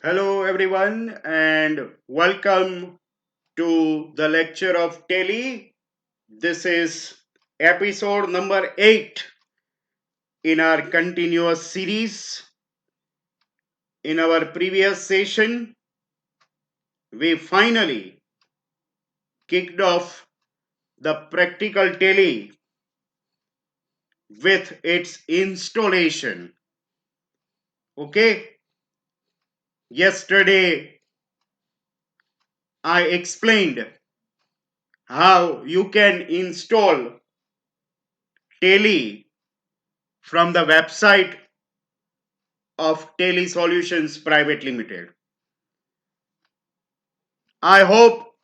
Hello, everyone, and welcome to the lecture of Tele. This is episode number 8 in our continuous series. In our previous session, we finally kicked off the practical Tele with its installation. Okay, yesterday I explained how you can install Tele from the website of Tele Solutions Private Limited. I hope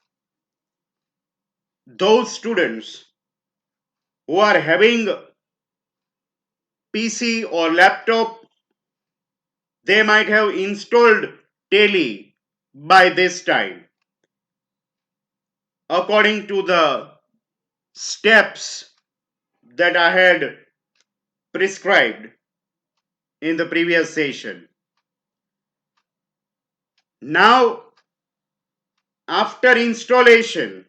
those students who are having PC or laptop, they might have installed Tele by this time according to the steps that I had prescribed in the previous session. Now, after installation,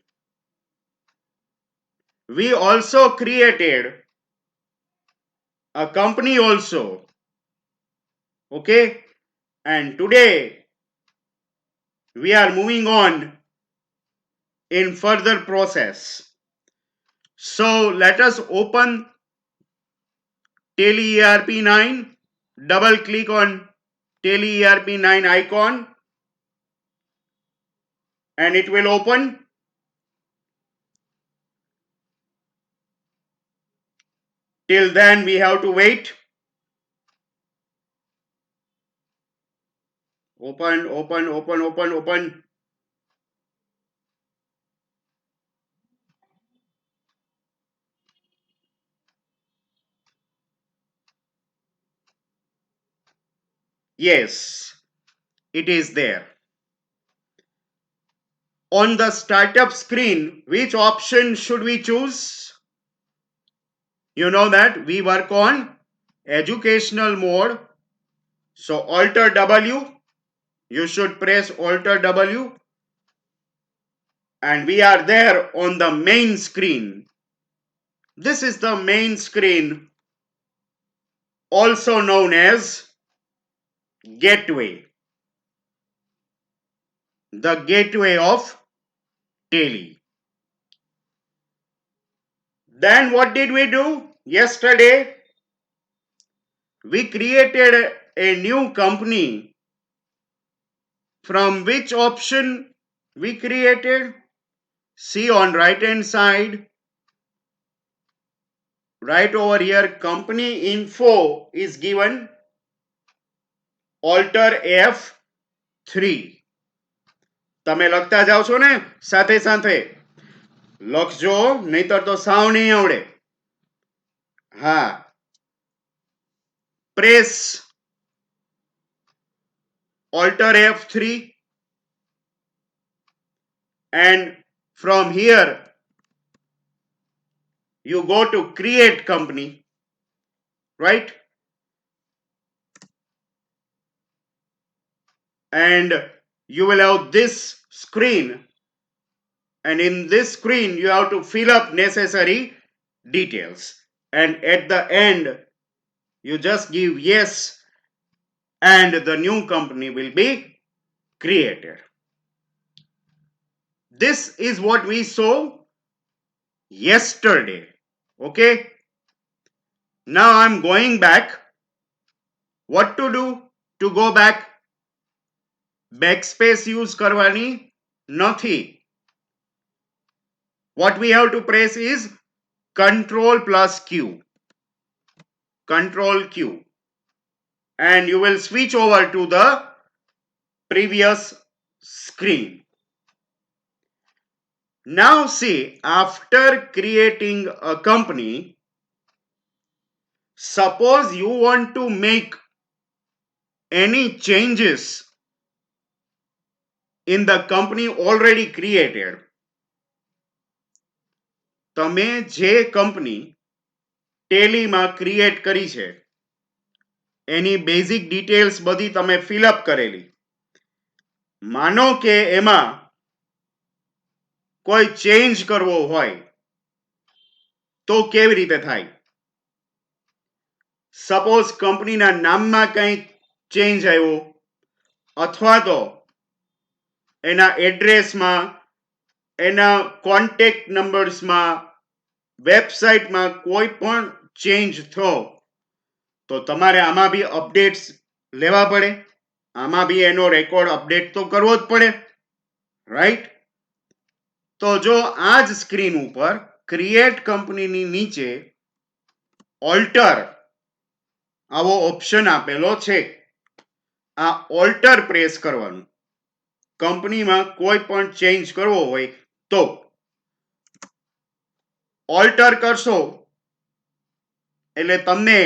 we also created a company also. Okay, and today we are moving on in further process. So let us open Tele ERP 9, double click on Tele ERP 9 icon and it will open. Till then we have to wait. Open, open, open, open, open. Yes, it is there. On the startup screen, which option should we choose? You know that we work on educational mode. So Alt W, you should press Alt W and we are there on the main screen. This is the main screen, also known as gateway, the gateway of Tele. Then what did we do? Yesterday, we created a new company. From which option we created? See on right hand side, right over here, company info is given. Alter F3. તમે લખતા જાઓ છો ને સાથે સાથે લખજો, નહીતર તો સાવ નહીં આવડે. હા, press Alter F3 and from here you go to create company, right? And you will have this screen, and in this screen you have to fill up necessary details, and at the end you just give yes and the new company will be created. This is what we saw yesterday. Okay, now I'm going back. What to do to go back? Backspace use કરવાની નથી. What we have to press is Control plus Q. Control Q. And you will switch over to the previous screen. Now see, after creating a company, suppose you want to make any changes in the company already created. તમે જે company ટેલીમાં create કરી છે એની basic details બધી તમે fill up કરેલી, માનો કે એમાં કોઈ ચેન્જ કરવો હોય તો કેવી રીતે થાય? સપોઝ કંપનીના નામમાં કંઈ ચેન્જ આવ્યો અથવા તો એના એડ્રેસમાં, એના કોન્ટેક્ટ નંબર્સમાં, વેબસાઇટમાં કોઈ પણ ચેન્જ થયો તો તમારે આમાં બી અપડેટ્સ લેવા પડે, આમાં બી એનો રેકોર્ડ અપડેટ તો કરવો જ પડે, રાઈટ? તો જો આ જ સ્ક્રીન ઉપર ક્રિએટ કંપનીની નીચે ઓલ્ટર આવો ઓપ્શન આપેલો છે. આ ઓલ્ટર પ્રેસ કરવાનું. કંપનીમાં કોઈ પણ ચેન્જ કરવો હોય તો ઓલ્ટર કરશો એટલે તમને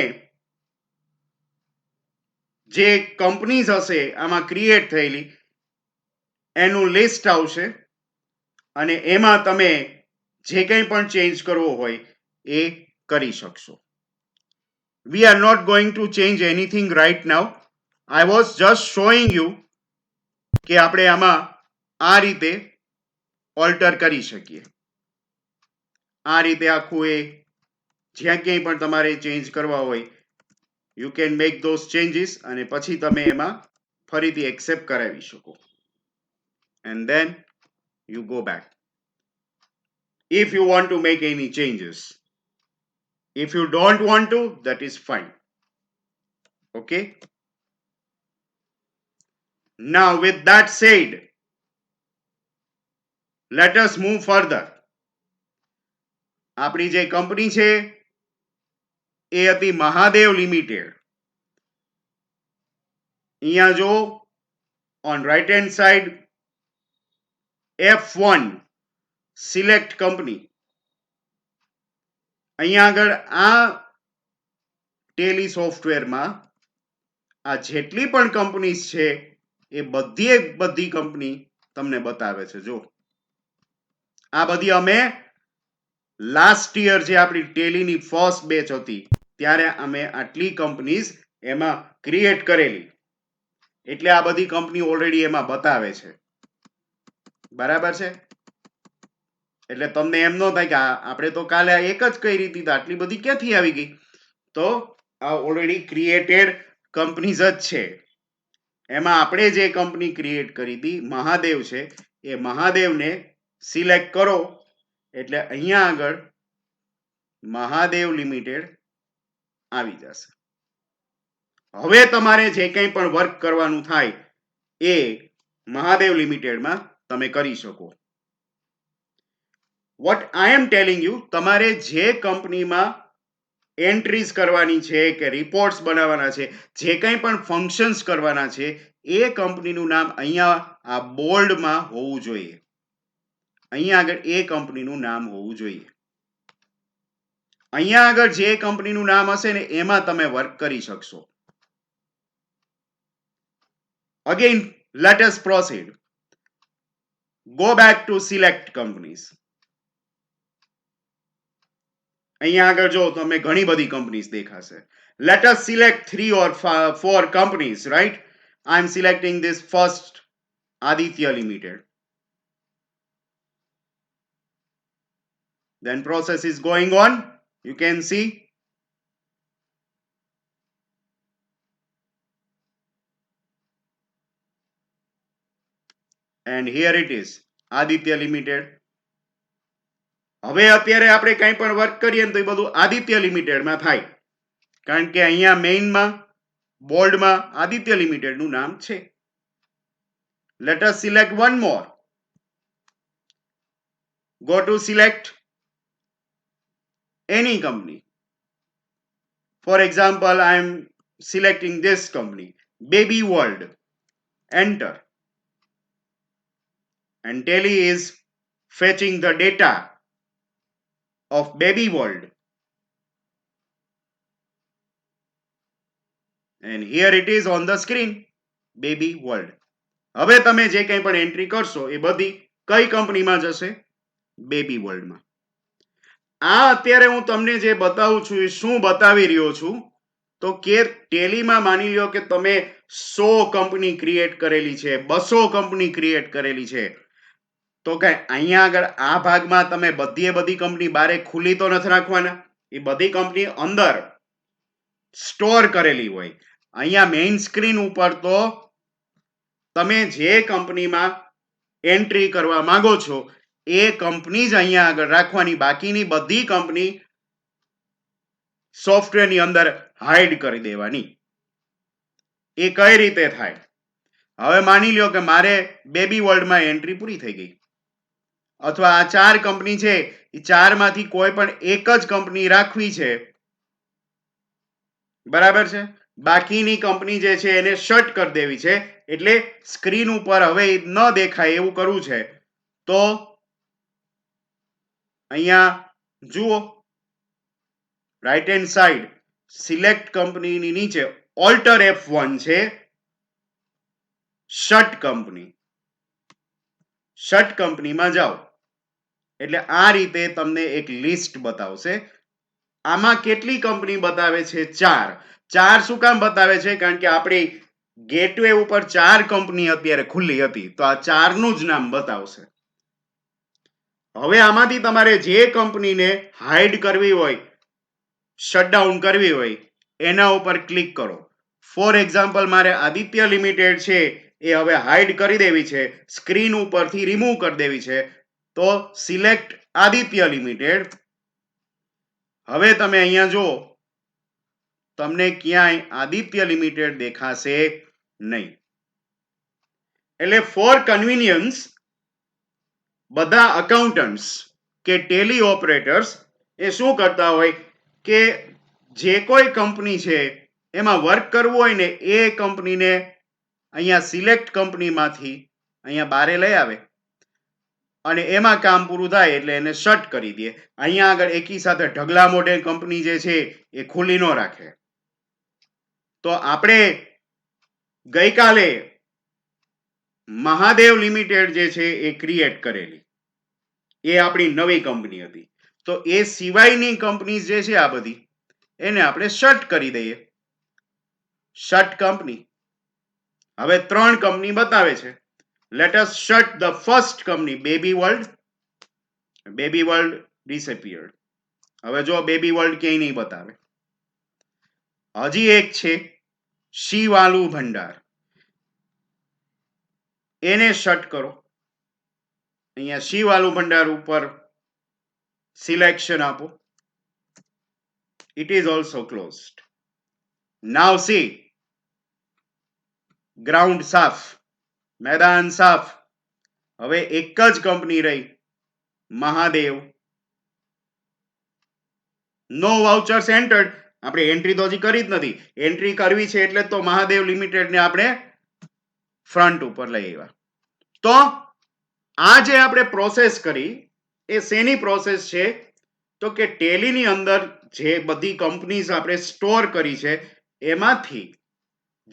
જે કંપનીઝ હશે આમાં ક્રિએટ થયેલી એનું લિસ્ટ આવશે અને એમાં તમે જે કંઈ પણ ચેન્જ કરવો હોય એ કરી શકશો. We are not going to change anything right now. I was just showing you કે આપણે આમાં આ રીતે ઓલ્ટર કરી શકીએ. આ રીતે આખું એ જ્યાં ક્યાંય પણ તમારે ચેન્જ કરવા હોય you can make those changes અને પછી તમે એમાં ફરીથી એક્સેપ્ટ કરાવી શકો. And then you go back if you want to make any changes. If you don't want to, that is fine. Okay? Now, with that said, let us move further. આપણી જે company છે એ હતી Mahadev limited. અહીંયા જો on right hand side F1 select company. અહીંયા આગળ આ Tally સોફ્ટવેરમાં આ જેટલી પણ કંપનીઝ છે એ બધી કંપની તમને બતાવે છે. જો આ બધી અમે લાસ્ટ યર જે આપણી ટેલીની ફર્સ્ટ બેચ હતી ત્યારે અમે આટલી કંપનીઝ એમાં ક્રિએટ કરેલી, એટલે આ બધી કંપની ઓલરેડી એમાં બતાવે છે. બરાબર છે? એટલે તમને એમ ન થાય કે આપણે તો કાલે એક જ કરી હતી તો આટલી બધી ક્યાંથી આવી ગઈ? તો આ ઓલરેડી ક્રિએટેડ કંપનીઝ જ છે. એમાં આપણે જે કંપની ક્રિએટ કરી હતી મહાદેવ છે એ મહાદેવને સિલેક્ટ કરો એટલે અહીંયા આગળ મહાદેવ લિમિટેડ આવી જશે. હવે તમારે જે કંઈ પણ વર્ક કરવાનું થાય એ મહાદેવ લિમિટેડમાં તમે કરી શકો. What I M telling you, તમારે જે કંપનીમાં એન્ટ્રીઝ કરવાની છે કે રિપોર્ટ્સ બનાવવાના છે, જે કંઈ પણ ફંક્શન્સ કરવાના છે એ કંપનીનું નામ અહીંયા આ બોલ્ડમાં હોવું જોઈએ. અહીંયા આગળ એ કંપનીનું નામ હોવું જોઈએ. અહીંયા આગળ જે કંપનીનું નામ હશે ને એમાં તમે વર્ક કરી શકશો. Again, let us proceed. Go back to select companies. અહીંયા આગળ જો તમે ઘણી બધી કંપનીઝ દેખાશે. Let us select 3 or 4 companies, right? I am selecting this first Aditya Limited. Then process is going on. You can see. And here it is, Aditya Limited. હવે અત્યારે આપણે કંઈ પણ વર્ક કરીએ ને તો એ બધું આદિત્ય લિમિટેડમાં થાય, કારણ કે અહીંયા મેઇનમાં બોલ્ડમાં આદિત્ય લિમિટેડનું નામ છે. Let us select one more. Go to select any company. For example, I am selecting this company, Baby World. Enter. And Tally is fetching the data of Baby World. And here it is on the screen, Baby World. હવે તમે જે કંઈ પણ entry કરશો એ બધી કઈ કંપનીમાં જશે? બેબી વર્લ્ડમાં. આ અત્યારે હું તમને જે બતાવું છું એ શું બતાવી રહ્યો છું તો કે ટેલીમાં માની લ્યો કે તમે 100 કંપની ક્રિએટ કરેલી છે, 200 કંપની ક્રિએટ કરેલી છે, તો કે અહીંયા આગળ આ ભાગમાં તમે બધી કંપની બારે ખુલ્લી તો નથી રાખવાના, એ બધી કંપની અંદર સ્ટોર કરેલી હોય. અહીંયા મેઇન સ્ક્રીન ઉપર તો તમે જે કંપનીમાં એન્ટ્રી કરવા માંગો છો એ કંપની જ અહીંયા આગળ રાખવાની, બાકીની બધી કંપની સોફ્ટવેરની અંદર હાઇડ કરી દેવાની. એ કઈ રીતે થાય? હવે માની લ્યો કે મારે બેબી વર્લ્ડમાં એન્ટ્રી પૂરી થઈ ગઈ, અથવા આ 4 કંપની છે એ 4 માંથી કોઈ પણ એક જ કંપની રાખવી છે, બરાબર છે, બાકીની કંપની જે છે એને શટ કરી દેવી છે, એટલે સ્ક્રીન ઉપર હવે ન દેખાય એવું કરવું છે. તો અહીંયા જુઓ રાઈટ હેન્ડ સાઈડ સિલેક્ટ કંપનીની નીચે ઓલ્ટર F1 છે, શટ કંપનીમાં જાઓ એટલે આ રીતે તમને એક લિસ્ટ બતાવશે. આમાં કેટલી કંપની બતાવે છે? 4 શું કામ બતાવે છે? કારણ કે આપણી ગેટવે ઉપર 4 કંપની અત્યારે ખુલ્લી હતી, તો આ 4 નું જ નામ બતાવશે. હવે આમાંથી તમારે જે કંપનીને હાઇડ કરવી હોય, શટડાઉન કરવી હોય, એના ઉપર ક્લિક કરો. ફોર એક્ઝામ્પલ મારે આદિત્ય લિમિટેડ છે એ હવે હાઇડ કરી દેવી છે, સ્ક્રીન ઉપરથી રિમૂવ કરી દેવી છે, તો સિલેક્ટ આદિત્ય લિમિટેડ. હવે તમે અહીંયા જુઓ તમને ક્યાંય આદિત્ય લિમિટેડ દેખાશે નહીં. એટલે ફોર કન્વીનિયન્સ બધા અકાઉન્ટન્ટ્સ કે ટેલી ઓપરેટર્સ એ શું કરતા હોય કે જે કોઈ કંપની છે એમાં વર્ક કરવું હોય ને એ કંપનીને અહીંયા સિલેક્ટ કંપનીમાંથી અહીંયા બારે લઈ આવે અને એમાં કામ પૂરું થાય એટલે એને શટ કરી દે. અહીંયા આગળ એકી સાથે ઢગલા મોઢે કંપની જે છે એ ખુલ્લી ન રાખે. તો આપણે ગઈકાલે મહાદેવ લિમિટેડ જે છે એ ક્રિએટ કરેલી, એ આપણી નવી કંપની હતી. તો એ સિવાયની કંપની જે છે આ બધી એને આપણે શટ કરી દઈએ, શટ કંપની. હવે 3 કંપની બતાવે છે. Let us shirt the first company baby world disappeared. હવે જો બેબી વર્લ્ડ ક્યાંય નહીં બતાવે. હજી એક છે શિવાલુ ભંડાર, એને શટ કરો. અહીંયા શિવાલુ ભંડાર ઉપર સિલેક્શન આપો. It is also closed. Now see, ground સાફ, મેદાન સાફ. હવે એક જ કંપની રહી, મહાદેવ. નો વાઉચર્સ એન્ટર્ડ. આપણે એન્ટ્રી તો હજી કરી જ નથી. એન્ટ્રી કરવી છે એટલે તો મહાદેવ લિમિટેડ ને આપણે ફ્રન્ટ ઉપર લઈ આવ્યા. તો આ જે આપણે પ્રોસેસ કરી એ શેની પ્રોસેસ છે? તો કે ટેલીની અંદર જે બધી કંપનીઝ આપણે સ્ટોર કરી છે એમાંથી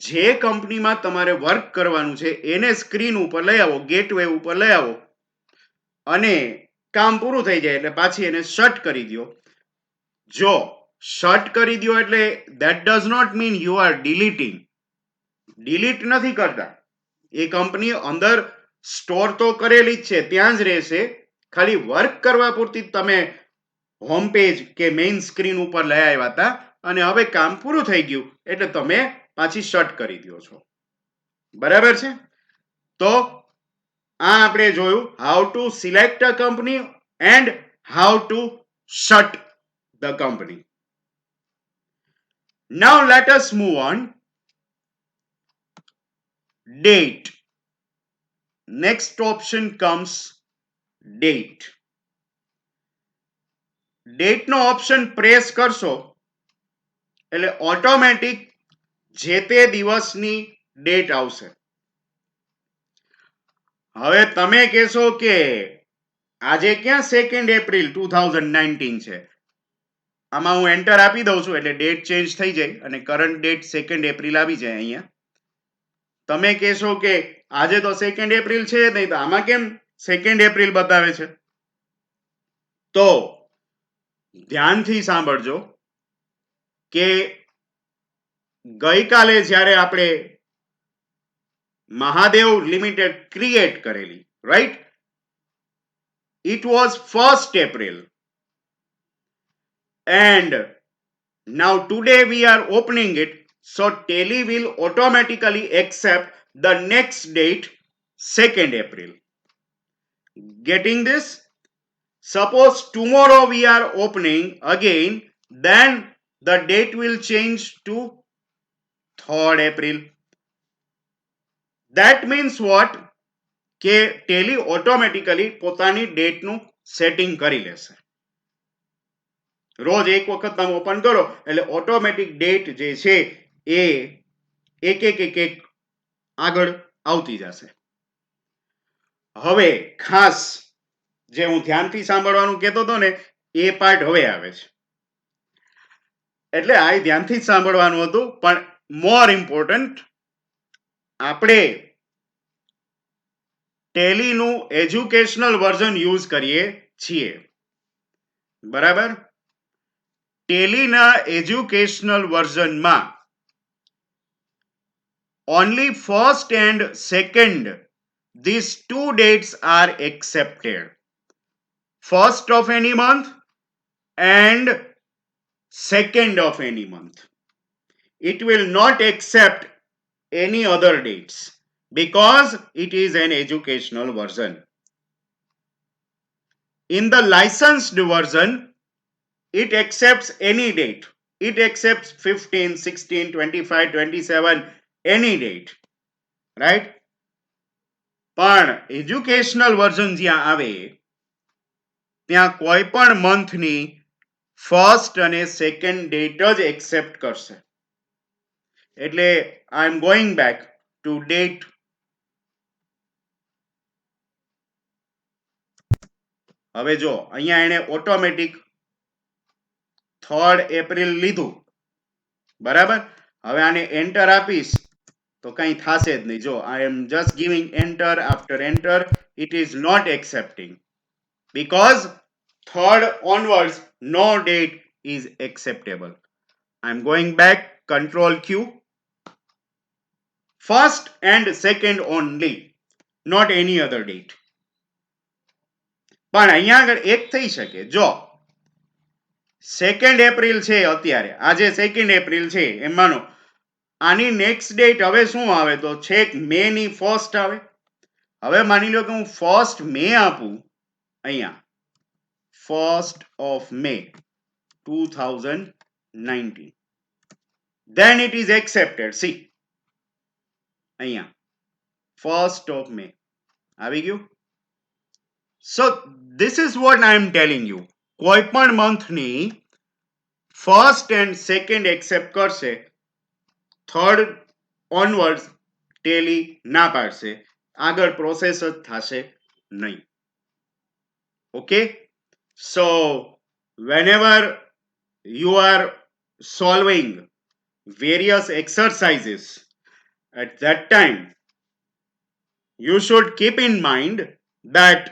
જે કંપનીમાં તમારે વર્ક કરવાનું છે એને સ્ક્રીન ઉપર લઈ આવો, ગેટવે ઉપર લઈ આવો અને કામ પૂરું થઈ જાય એટલે પાછી એને શટ કરી દો. જો શટ કરી દો એટલે that does not mean you are deleting. Delete નથી કરતા. એ કંપની અંદર સ્ટોર તો કરેલી જ છે, ત્યાં જ રહેશે. ખાલી વર્ક કરવા પૂરતી તમે હોમ પેજ કે મેઇન સ્ક્રીન ઉપર લઈ આવ્યા હતા અને હવે કામ પૂરું થઈ ગયું એટલે તમે પાછી શટ કરી દો છો, બરાબર છે? તો આ આપણે જોયું how to select a company and how to shirt the company. Now let us move on. Date. Next option comes date. Date નો ઓપ્શન પ્રેસ કરશો એટલે ઓટોમેટિક જે તે દિવસની ડેટ આવશે. હવે તમે કહેશો કે આજે ક્યાં 2 એપ્રિલ 2019 છે? આમાં હું એન્ટર આપી દઉં છું એટલે ડેટ ચેન્જ થઈ જાય અને કરંટ ડેટ 2 એપ્રિલ આવી જાય. અહીંયા તમે કહેશો કે આજે તો 2 એપ્રિલ છે નહીં, તો આમાં કેમ 2 એપ્રિલ બતાવે છે? તો ધ્યાનથી સાંભળજો કે ગઈકાલે જ્યારે આપણે મહાદેવ લિમિટેડ ક્રિએટ કરેલી, right? It was 1st April. And now today we are opening it, so Tally will automatically accept the next date, 2nd April. Getting this? Suppose tomorrow we are opening again, then the date will change to 3rd April. That means what? કે Tally automatically પોતાની ડેટનું setting કરી લેશે. રોજ એક વખત તમે open કરો એટલે ઓટોમેટિક ડેટ જે છે એ એક એક એક એક આગળ આવતી જશે. હવે ખાસ જે હું ધ્યાનથી સાંભળવાનું કહેતો હતો ને એ પાર્ટ હવે આવે છે. એટલે આ ધ્યાનથી જ સાંભળવાનું હતું, પણ મોર ઇમ્પોર્ટન્ટ આપણે ટેલીનું એજ્યુકેશનલ વર્ઝન યુઝ કરીએ છીએ, બરાબર? ટેલીના educational વર્ઝનમાં only 1st and 2nd, these two dates are accepted. 1st of any month and 2nd of any month. It will not accept any other dates because it is an educational version. In the licensed version, it accepts any date. It accepts 15, 16, 25, 27, any date, right? પણ educational version જ્યાં આવે ત્યાં કોઈ પણ મંથની 1st અને 2nd date જ accept કરશે. એટલે I am going back to date. હવે જો અહીંયા એને ઓટોમેટિક 3rd એપ્રિલ લીધું, બરાબર? હવે આને એન્ટર આપીશ તો કંઈ થશે જ નહીં. જો I am just giving enter after enter, it is not accepting because 3rd onwards no date is acceptable. I am going back, control Q. 1st and 2nd only, not any other date. પણ અહીંયા આગળ એક થઈ શકે. જો 2nd April છે અત્યારે, આજે 2nd એપ્રિલ છે એમ માનો, આની નેક્સ્ટ ડેટ હવે શું આવે તો છેક મે ની 1st આવે. હવે માની લો કે હું 1st મે આપું અહીંયા, 1st of May 2019, then it is accepted. See અહીંયા 1st of May આવી ગયું. So this is what I am telling you. કોઈ પણ મંથની 1st and 2nd accept કરશે, 3rd onwards ટેલી ના પાડશે, આગળ પ્રોસેસ જ થશે નહીં. Okay? So whenever you are solving various exercises, at that time you should keep in mind that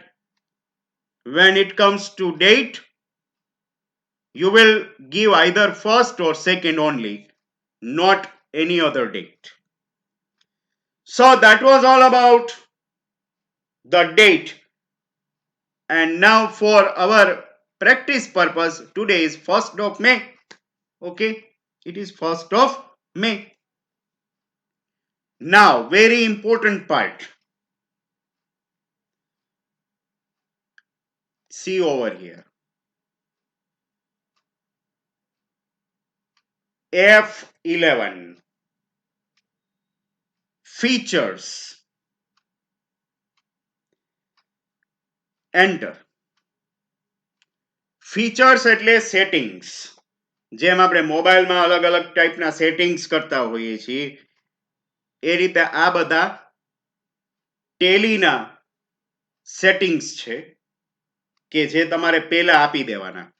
when it comes to date, you will give either 1st or 2nd only, not any other date. So that was all about the date. And now for our practice purpose, today is 1st of May. Okay, it is 1st of May. Now, very important part. See over here. F11. Features. Enter. Features એટલે settings. જેમ આપણે મોબાઈલમાં અલગ અલગ ટાઈપના settings કરતા હોઈએ છીએ એ રીતે આ બધા ટેલીના સેટિંગ્સ છે કે જે તમારે પહેલા આપી દેવાના.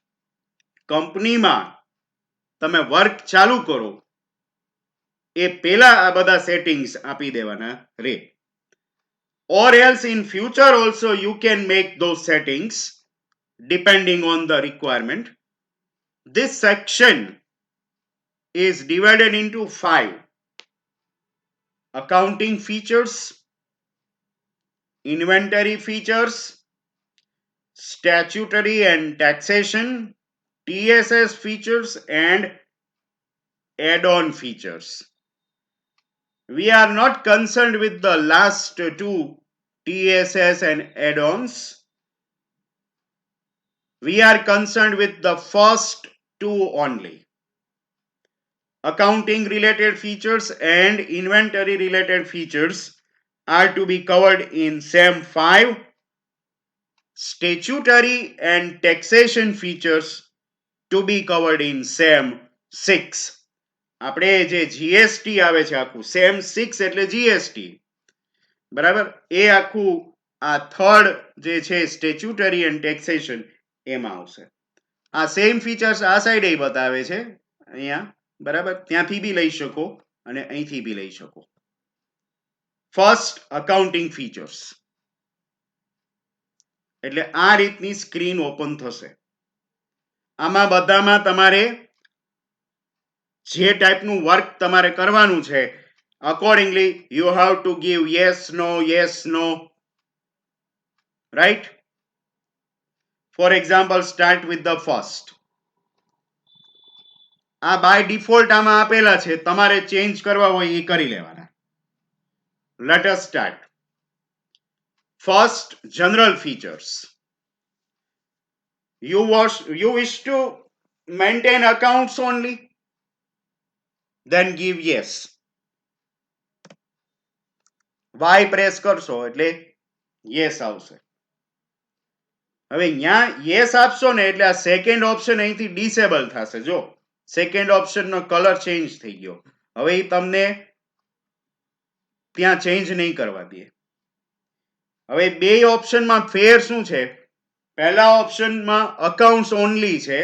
કંપનીમાં તમે વર્ક ચાલુ કરો એ પહેલા આ બધા સેટિંગ્સ આપી દેવાના રે. Or else in future also you can make those settings depending on the requirement. This section is divided into 5. accounting features, inventory features, statutory and taxation, TSS features, and add-on features. We are not concerned with the last two, TSS and add-ons. We are concerned with the first two only. Accounting related features and inventory related features are to be covered in SAM 5. Statutory and taxation features to be covered in SAM 6. આપણે જે GST આવે છે આખું same 6 એટલે GST બરાબર એ આખું આ third જે છે સ્ટેચ્યુટરી એન્ડ ટેક્સેશન એમાં આવશે આ સેમ ફીચર્સ આ સાઈડે બતાવે છે અહીંયા બરાબર ત્યાંથી બી લઈ શકો અને અહીંથી બી લઈ શકો ફર્સ્ટ અકાઉન્ટિંગ ફીચર્સ એટલે આ રીતની સ્ક્રીન ઓપન થશે આમાં બધામાં તમારે જે ટાઈપનું વર્ક તમારે કરવાનું છે accordingly you have to give yes no right. For example, start with the first. આ બાય ડિફોલ્ટ આમાં આપેલા છે તમારે ચેન્જ કરવા હોય એ કરી લેવાના. Let us start. First, general features. You wish to maintain accounts only, then give yes. Y press કરશો એટલે yes આવશે. હવે અહીંયા yes આપશો ને એટલે આ સેકન્ડ ઓપ્શન અહીંથી ડિસેબલ થશે. જો સેકન્ડ ઓપ્શનનો કલર ચેન્જ થઈ ગયો. હવે એ તમને ત્યાં ચેન્જ નહીં કરવા દે. હવે બે ઓપ્શનમાં ફેર શું છે? પહેલા ઓપ્શનમાં અકાઉન્ટ્સ ઓનલી છે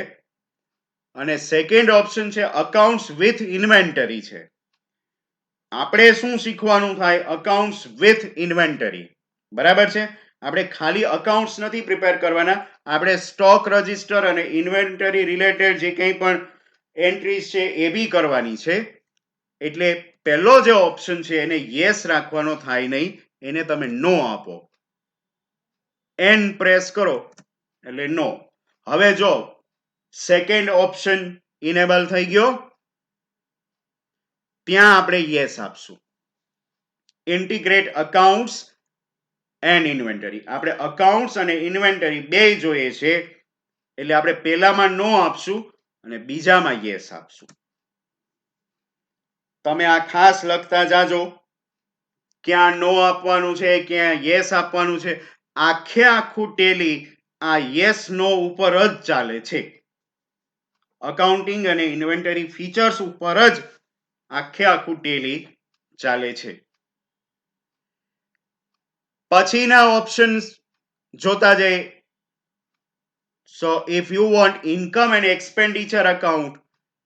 અને સેકન્ડ ઓપ્શન છે અકાઉન્ટ્સ વિથ ઇન્વેન્ટરી છે. આપણે શું શીખવાનું થાય? Accounts with inventory. બરાબર છે? આપણે ખાલી અકાઉન્ટ્સ નથી પ્રિપેર કરવાના, આપણે સ્ટોક રજિસ્ટર અને ઇન્વેન્ટરી રિલેટેડ જે કંઈ પણ એન્ટ્રીઝ છે એ બી કરવાની છે. એટલે પહેલો જે ઓપ્શન છે એને યસ રાખવાનો થાય નહીં, એને તમે નો આપો. એન પ્રેસ કરો એટલે નો. હવે જો સેકન્ડ ઓપ્શન ઇનેબલ થઈ ગયો, ત્યાં આપણે યસ આપશું. Integrate accounts and inventory. આપણે અકાઉન્ટ્સ અને ઇન્વેન્ટરી બે જોઈએ છે એટલે આપણે પહેલામાં નો આપશું અને બીજામાં યસ આપશું. તમે આ ખાસ લખતા જાજો, ક્યાં નો આપવાનું છે ક્યાં યસ આપવાનું છે. આખે આખું ટેલી આ યસ નો ઉપર જ ચાલે છે. અકાઉન્ટિંગ અને ઇન્વેન્ટરી ફીચર્સ ઉપર જ આખે આખું ટેલી ચાલે છે. પછીના ઓપ્શન્સ જોતા જઈએ. So if you want income and expenditure account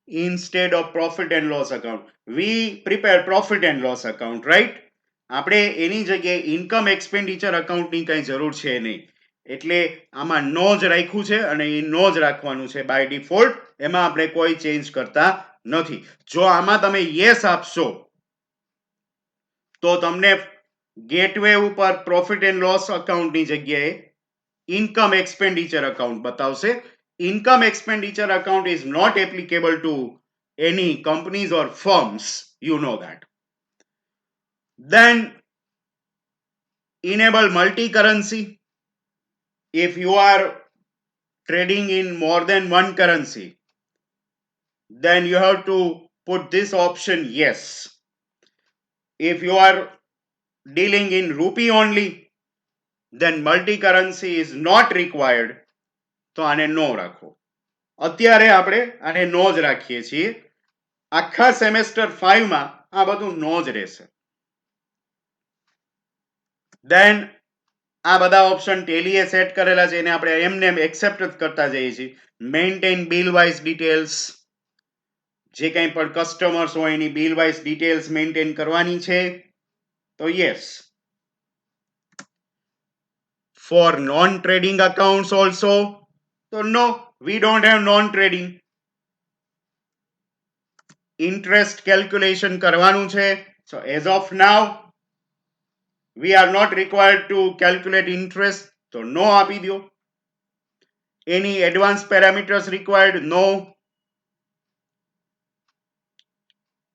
instead of profit and loss account, we prepare profit and loss account, right? આપણે એની જગ્યાએ ઇન્કમ એક્સપેન્ડિચર અકાઉન્ટની કઈ જરૂર છે નહીં, એટલે આમાં નો જ રાખ્યું છે અને એ નો જ રાખવાનું છે બાય ડિફોલ્ટ. એમાં આપણે કોઈ ચેન્જ કરતા નથી. જો આમાં તમે યસ આપશો તો તમને ગેટવે ઉપર પ્રોફિટ એન્ડ લોસ અકાઉન્ટની જગ્યાએ income expenditure account બતાવશે. Income expenditure account is not applicable to any companies or firms, you know that. Then enable multi currency. If you are trading in more than one currency, then you have to put this option yes. If you are dealing in rupee only, then multi currency is not required, તો આને નો રાખો. અત્યારે આપણે આને નો જ રાખીએ છીએ. આખા સેમેસ્ટર 5 માં આ બધું નો જ રહેશે. દેન આ બધા ઓપ્શન ટેલીએ સેટ કરેલા છે એને આપણે એમને એક્સેપ્ટ જ કરતા જઈએ છીએ. મેન્ટેન બિલ વાઇઝ ડિટેલ્સ, જે કંઈ પણ કસ્ટમર્સ હોય એની બિલ વાઇઝ ડિટેલ્સ મેન્ટેન કરવાની છે તો yes. For non-trading accounts also, so no, we don't have non-trading. Interest calculation કરવાનું છે So as of now we are not required to calculate interest, so no આપી દો. Any advanced parameters required? No.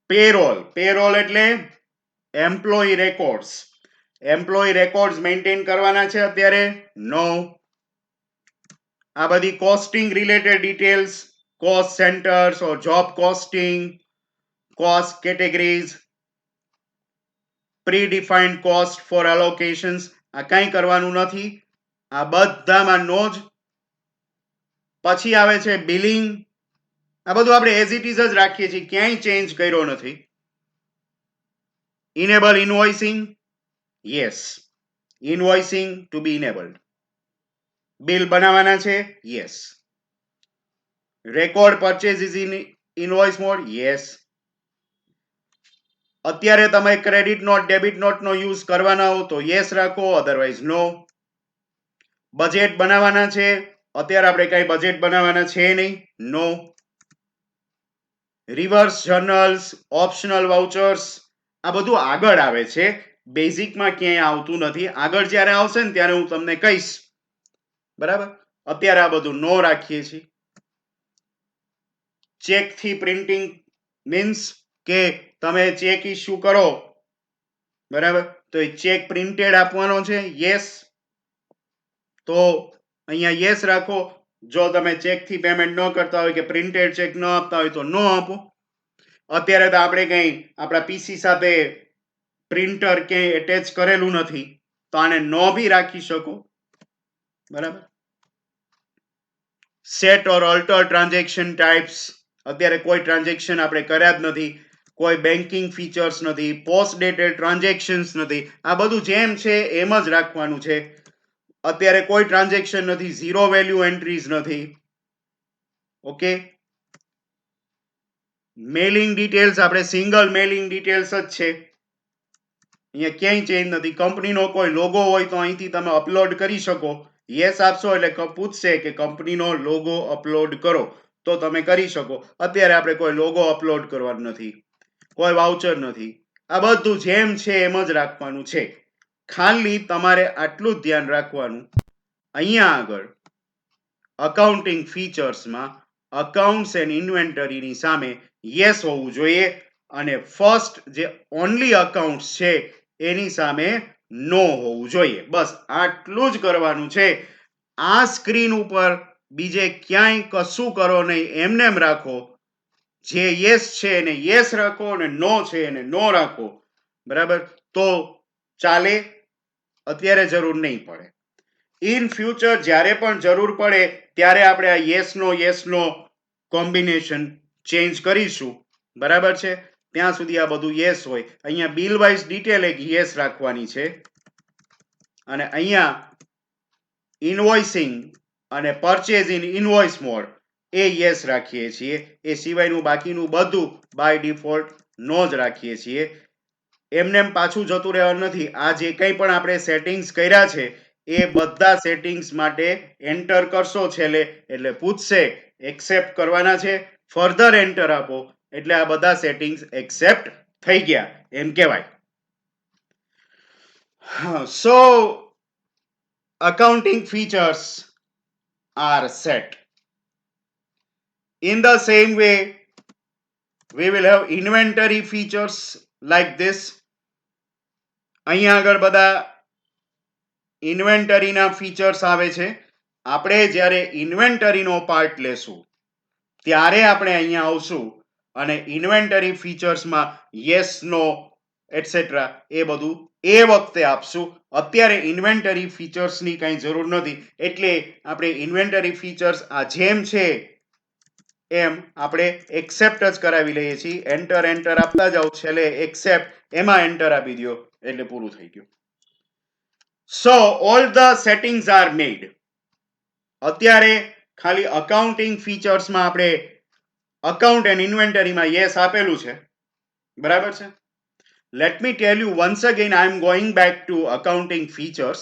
Payroll એટલે employee records maintain કરવાના છે અત્યારે? No. આ બધી costing related details, cost centres or job costing, cost categories, predefined cost for allocations, આ કંઈ કરવાનું નથી. આ બધામાં નો જ. પછી આવે છે બિલિંગ. આ બધું આપણે એઝ ઇટ ઇઝ જ રાખીએ છીએ, ક્યાંય ચેન્જ કર્યો નથી. ઇનેબલ ઇનવોઇસિંગ, યસ, ઇનવોઇસિંગ ટુ બી ઇનેબલ્ડ. બિલ બનાવવાના છે? Yes. Record purchase is in invoice mode? Yes. અત્યારે તમે ક્રેડિટ નોટ ડેબિટ નોટનો યુઝ કરવાના હો તો યસ રાખો, અધરવાઇઝ નો. બજેટ બનાવવાના છે? અત્યારે આપણે કઈ બજેટ બનાવવાના છે નહીં, નો. રિવર્સ જર્નલ્સ, ઓપ્શનલ વાઉચર્સ, આ બધું આગળ આવે છે, બેઝિકમાં ક્યાંય આવતું નથી. આગળ જ્યારે આવશે ને ત્યારે હું તમને કહીશ, બરાબર? અત્યારે આ બધું નો રાખીએ છીએ. ચેક થી પ્રિન્ટિંગ મીન્સ કે તમે ચેક ઇસ્યુ કરો, બરાબર, તો એ ચેક પ્રિન્ટેડ આપવાનો છે? યસ. તો અહીંયા યસ રાખો. જો તમે ચેક થી પેમેન્ટ ન કરતા હોય કે પ્રિન્ટેડ ચેક ન આપતા હોય તો નો આપો. અત્યારે તો આપણે કઈ આપણા પીસી સાથે પ્રિન્ટર ક્યાંય એટેચ કરેલું નથી, તો આને નો બી રાખી શકો, બરાબર. સેટ ઓર અલ્ટર ટ્રાન્ઝેક્શન ટાઈપ્સ, અત્યારે કોઈ ટ્રાન્ઝેક્શન આપણે કર્યા જ નથી, કોઈ બેન્કિંગ ફીચર્સ નથી, પોસ્ટ ડેટેડ ટ્રાન્ઝેક્શન્સ નથી, આ બધું જેમ છે એમ જ રાખવાનું છે. અત્યારે કોઈ ટ્રાન્ઝેક્શન નથી, ઝીરો વેલ્યુ એન્ટ્રીઝ નથી. ઓકે. મેલિંગ ડિટેલ્સ આપણે સિંગલ મેલિંગ ડિટેલ્સ જ છે, અહીંયા ક્યાંય ચેન્જ નથી. કંપનીનો કોઈ લોગો હોય તો અહીંથી તમે અપલોડ કરી શકો. યસ આપશો એટલે પૂછશે કે કંપનીનો લોગો અપલોડ કરો, તો તમે કરી શકો. અત્યારે આપણે કોઈ લોગો અપલોડ કરવાનો નથી, કોઈ વાઉચર નથી. આ બધું જેમ છે એમ જ રાખવાનું છે. ખાલી તમારે આટલું જ ધ્યાન રાખવાનું, અહીંયા આગળ અકાઉન્ટિંગ ફીચર્સમાં અકાઉન્ટ્સ એન્ડ ઇન્વેન્ટરીની સામે યસ હોવું જોઈએ, અને ફર્સ્ટ જે ઓનલી અકાઉન્ટ્સ છે એની સામે નો હોવું જોઈએ. બસ આટલું જ કરવાનું છે. આ સ્ક્રીન ઉપર બીજે ક્યાંય કશું કરો નહીં, એમને એમ રાખો. જે યસ છે એને યસ રાખો અને નો છે એને નો રાખો, બરાબર, તો ચાલે. અત્યારે જરૂર નહીં પડે. ઇન ફ્યુચર જ્યારે પણ જરૂર પડે ત્યારે આપણે આ યસ નો કોમ્બિનેશન ચેન્જ કરીશું, બરાબર છે. ત્યાં સુધી આ બધું યસ હોય. અહીંયા બિલ વાઇઝ ડિટેલ એક યસ રાખવાની છે, અને અહીંયા ઇનવોઇસિંગ અને purchase in invoice mode A yes રાખીએ છીએ. એ સિવાયનું બાકીનું બધું બાય ડિફોલ્ટ નો જ રાખીએ છીએ. એમને પાછું જતું રહેવાનું નથી. આ જે કંઈ પણ આપણે સેટિંગ્સ કર્યા છે એ બધા સેટિંગ્સ માટે એન્ટર કરશો છેલ્લે એટલે પૂછશે, એક્સેપ્ટ કરવાના છે. ફર્ધર એન્ટર આપો એટલે આ બધા સેટિંગ્સ એક્સેપ્ટ થઈ ગયા એમ કહેવાય. So accounting features are set. In the same way, we will have inventory features like this. અહીંયા આગળ બધા ઇન્વેન્ટરીના ફીચર્સ આવે છે. આપણે જ્યારે ઇન્વેન્ટરીનો પાર્ટ લેશું ત્યારે આપણે અહીંયા આવશું અને ઇન્વેન્ટરી ફીચર્સમાં યસ નો એટસેટ્રા એ બધું એ વખતે આપશું. અત્યારે ઇન્વેન્ટરી ફીચર્સની કંઈ જરૂર નથી, એટલે આપણે ઇન્વેન્ટરી ફીચર્સ આ જેમ છે એમ આપણે એક્સેપ્ટ જ કરાવી લઈએ છીએ. એન્ટર એન્ટર આપતા જાઓ, છેલ્લે એક્સેપ્ટ, એમાં એન્ટર આપી દો એટલે પૂરું થઈ ગયું. So all the settings are made. અત્યારે ખાલી અકાઉન્ટિંગ ફીચર્સમાં આપણે અકાઉન્ટ એન્ડ ઇન્વેન્ટરીમાં યસ આપેલું છે, બરાબર છે. Let me tell you once again, I am going back to accounting features.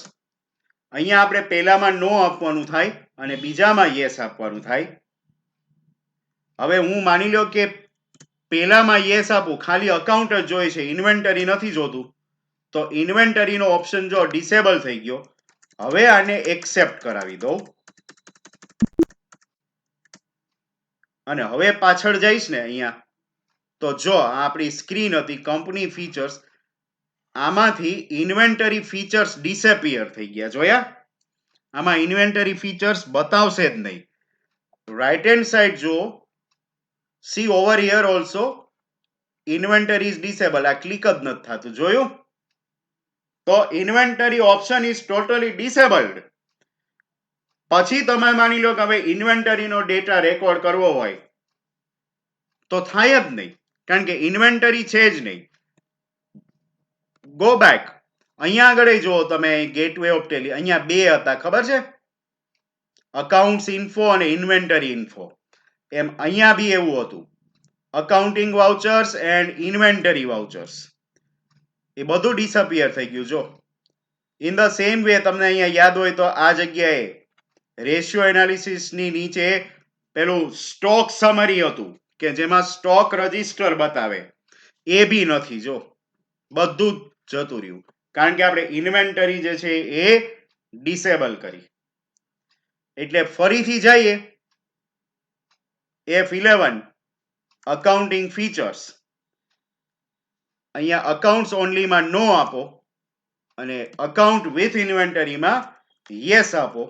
અહીંયા આપણે પહેલામાં નો આપવાનું થાય અને બીજામાં યસ આપવાનું થાય. હવે હું માની લો કે પેલામાં યસ આપું, ખાલી અકાઉન્ટ જ જોઈએ છે, ઇન્વેન્ટરી નથી જોતું, તો ઇન્વેન્ટરીનો ઓપ્શન જો ડિસેબલ થઈ ગયો. હવે આને એક્સેપ્ટ કરાવી દઉં અને હવે પાછળ જઈશ ને અહીંયા, તો જો આપણી સ્ક્રીન હતી કંપની ફીચર્સ, આમાંથી ઇન્વેન્ટરી ફીચર્સ ડિસેપિયર થઈ ગયા. જોયા? આમાં ઇન્વેન્ટરી ફીચર્સ બતાવશે જ નહીં. રાઈટ હેન્ડ સાઈડ જો, C over here also inventory is disable. આ ક્લિક જ નથી થતું. જોયું? તો inventory option is totally disabled. પછી તમે માની લો કે હવે ઇન્વેન્ટરીનો ડેટા રેકોર્ડ કરવો હોય તો થાય જ નહીં, કારણ કે ઇન્વેન્ટરી છે જ નહીં. Go back. અહીંયા આગળ જુઓ તમે, ગેટવે ઓફ ટેલી, અહીંયા બે હતા, ખબર છે? અકાઉન્ટ્સ ઇન્ફો અને ઇન્વેન્ટરી ઇન્ફો. એમ અહીંયા બી એવું હતું, accounting vouchers and inventory vouchers. એ બધું ડિસઅપિયર થઈ ગયું. જો ઇન ધ સેમ વે તમને અહીંયા યાદ હોય તો આ જગ્યાએ રેશિયો એનાલિસિસની નીચે પેલું સ્ટોક સમરી હતું કે જેમાં સ્ટોક રજિસ્ટર બતાવે, એ બી નથી. જો બધું જતું રહ્યું, કારણ કે આપણે ઇન્વેન્ટરી જે છે એ ડિસેબલ કરી. એટલે ફરીથી જઈએ F11 અકાઉન્ટિંગ ફીચર્સ, અહીંયા અકાઉન્ટ્સ ઓનલીમાં નો આપો અને અકાઉન્ટ વિથ ઇન્વેન્ટરીમાં યસ આપો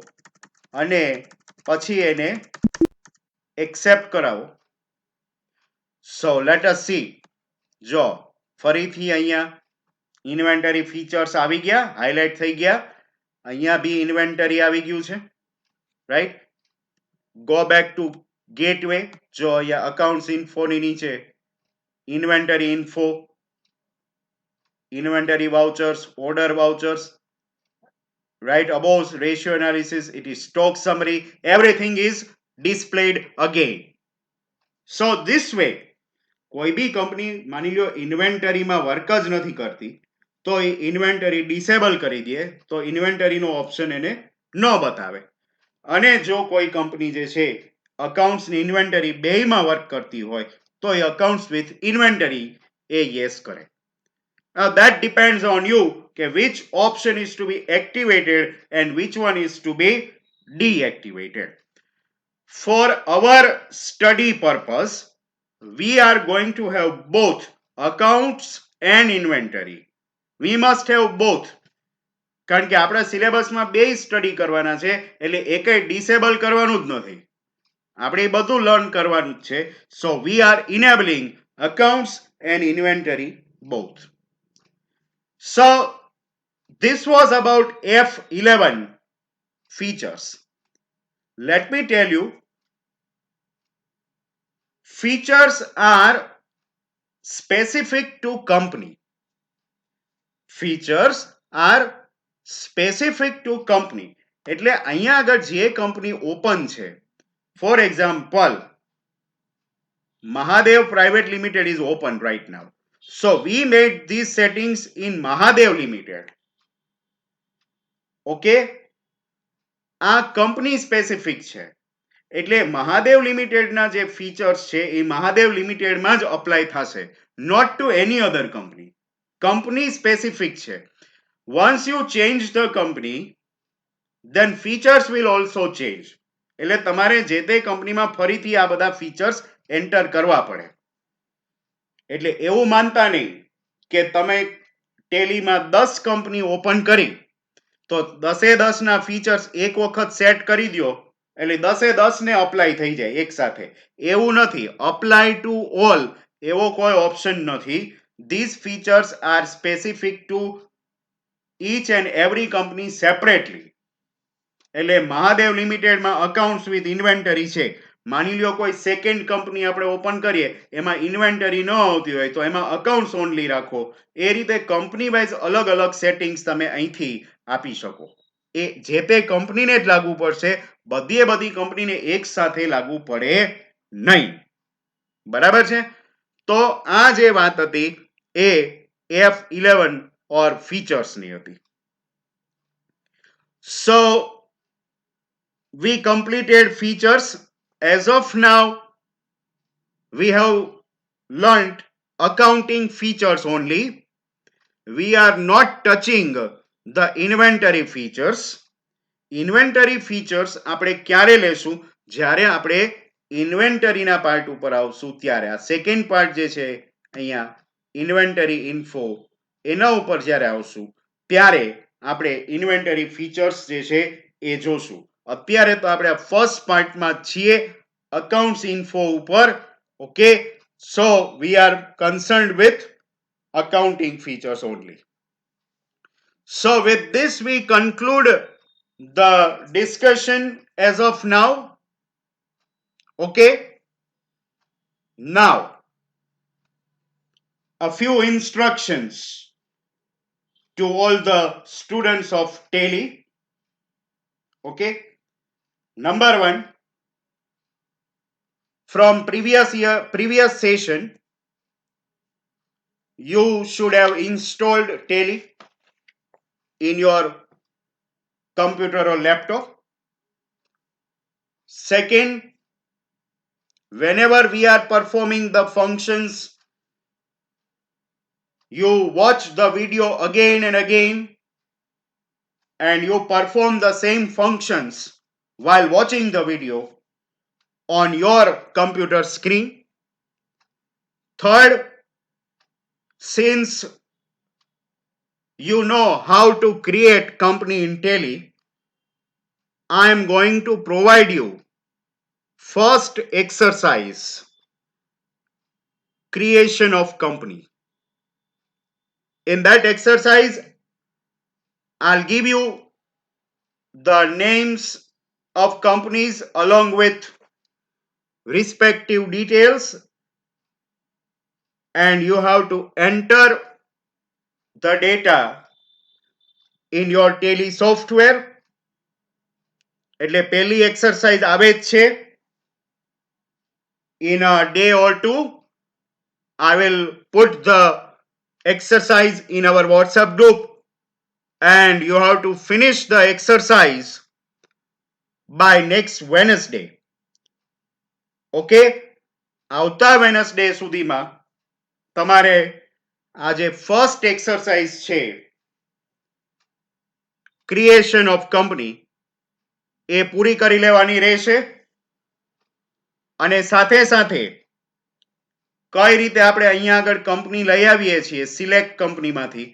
અને પછી એને એક્સેપ્ટ કરાવો. So let S C. જો ફરીથી અહીંયા ઇન્વેન્ટરી ફીચર્સ આવી ગયા, હાઇલાઇટ થઈ ગયા. અહીંયા બી ઇન્વેન્ટરી આવી ગયું છે, right? Go back to gateway. જો અહીંયા અકાઉન્ટ્સ ઇન્ફોની નીચે inventory info, inventory vouchers, order vouchers, right above ratio analysis, it is stock summary, everything is displayed again. So this way, કોઈ બી કંપની માની લો ઇન્વેન્ટરીમાં વર્ક જ નથી કરતી તો એ ઇન્વેન્ટરી ડિસેબલ કરી દે તો ઇન્વેન્ટરીનો ઓપ્શન એને ન બતાવે. અને જો કોઈ કંપની જે છે અકાઉન્ટ્સ ને ઇન્વેન્ટરી બેયમાં વર્ક કરતી હોય તો એ અકાઉન્ટ્સ વિથ ઇન્વેન્ટરી એ યસ કરે. Now that depends on you which option is to be activated and which one is to be deactivated. For our study purpose, we are going to have both accounts and inventory. We must have both. કારણ કે આપણા સિલેબસમાં બે study કરવાના છે, એટલે એકે disable કરવાનું જ નથી, આપણે એ બધું લર્ન કરવાનું જ છે. So we are enabling accounts and inventory both. So this was about F11 features. Let me tell you, features are specific to company. Features are specific to company. એટલે અહીંયા આગળ જે કંપની ઓપન છે, for example Mahadev Private Limited is open right now. So we made these settings in Mahadev Limited. Okay? આ company specific છે, એટલે મહાદેવ લિમિટેડના જે ફીચર્સ છે એ મહાદેવ લિમિટેડમાં જ અપ્લાય થશે, not to any other company. Company specific છે. Once you change the company, then features will also change. એટલે તમારે જે તે કંપનીમાં ફરીથી આ બધા ફીચર્સ એન્ટર કરવા પડે. એટલે એવું માનતા નહીં કે તમે ટેલીમાં 10 કંપની ઓપન કરી તો 10 ના ફીચર્સ એક વખત સેટ કરી દો એટલે 10 ને અપ્લાય થઈ જાય એક સાથે. એવું નથી. અપ્લાય ટુ ઓલ એવો કોઈ ઓપ્શન નથી. This features are specific to each and every company separately. એટલે મહાદેવ લિમિટેડમાં અકાઉન્ટ્સ વિથ ઇન્વેન્ટરી છે. માની લ્યો કોઈ સેકન્ડ કંપની આપણે ઓપન કરીએ એમાં ઇન્વેન્ટરી ન આવતી હોય તો એમાં અકાઉન્ટ્સ ઓનલી રાખો. એ રીતે કંપની વાઇઝ અલગ અલગ સેટિંગ્સ તમે અહીંથી આપી શકો. એ જે તે કંપનીને જ લાગુ પડશે, બધી કંપનીને એક સાથે લાગુ પડે નહીં. બરાબર છે? તો આ જે વાત હતી એ F11 or featuresની હતી. So we completed features. As of now, we have learnt accounting features only. We are not touching the inventory features. Inventory features આપણે ક્યારે લેશું? જ્યારે આપણે ઇન્વેન્ટરીના પાર્ટ ઉપર આવશું ત્યારે. આ સેકન્ડ પાર્ટ જે છે અહીંયા ઇન્વેન્ટરી ઇન્ફો, એના ઉપર જ્યારે આવશું ત્યારે આપણે ઇન્વેન્ટરી ફીચર્સ જે છે એ જોશું. અત્યારે તો આપણે ફર્સ્ટ પાર્ટમાં છીએ, અકાઉન્ટ્સ ઇન્ફો ઉપર. Okay, so we R કન્સર્ન્ડ with accounting features only. So with this we conclude the discussion as of now. Okay, now a few instructions to all the students of Tally. Okay, number one, from previous session you should have installed Tally in your computer or laptop. Second, whenever we are performing the functions, you watch the video again and again and you perform the same functions while watching the video on your computer screen. Third, since you know how to create company in Tally, I am going to provide you first exercise, creation of company. In that exercise, I'll give you the names of companies along with respective details, and you have to enter the data in your Tally software. એટલે પહેલી exercise આવે જ છે. In a day or two, I will put the exercise in our WhatsApp group and you have to finish the exercise by next Wednesday. Okay, આવતા Wednesday સુધીમાં તમારે આ જે ફર્સ્ટ એક્સરસાઇઝ છે ક્રિએશન ઓફ કંપની એ પૂરી કરી લેવાની રહેશે. અને સાથે સાથે કઈ રીતે આપણે અહીંયા આગળ કંપની લઈ આવીએ છીએ સિલેક્ટ કંપનીમાંથી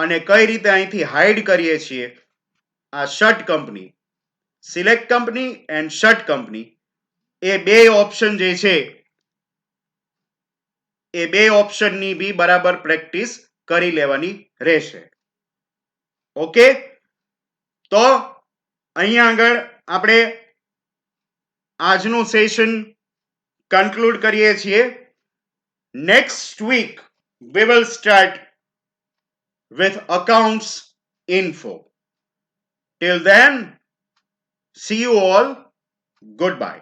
અને કઈ રીતે અહીંથી હાઇડ કરીએ છીએ આ shut company, select company and shut company, એ બે ઓપ્શન જે છે એ બે ઓપ્શનની બી બરાબર પ્રેક્ટિસ કરી લેવાની રહેશે. ઓકે, તો અહીંયા આગળ આપણે આજનું સેશન કન્ક્લુડ કરીએ છીએ. Next week we will start with accounts info. Till then, see you all. Goodbye.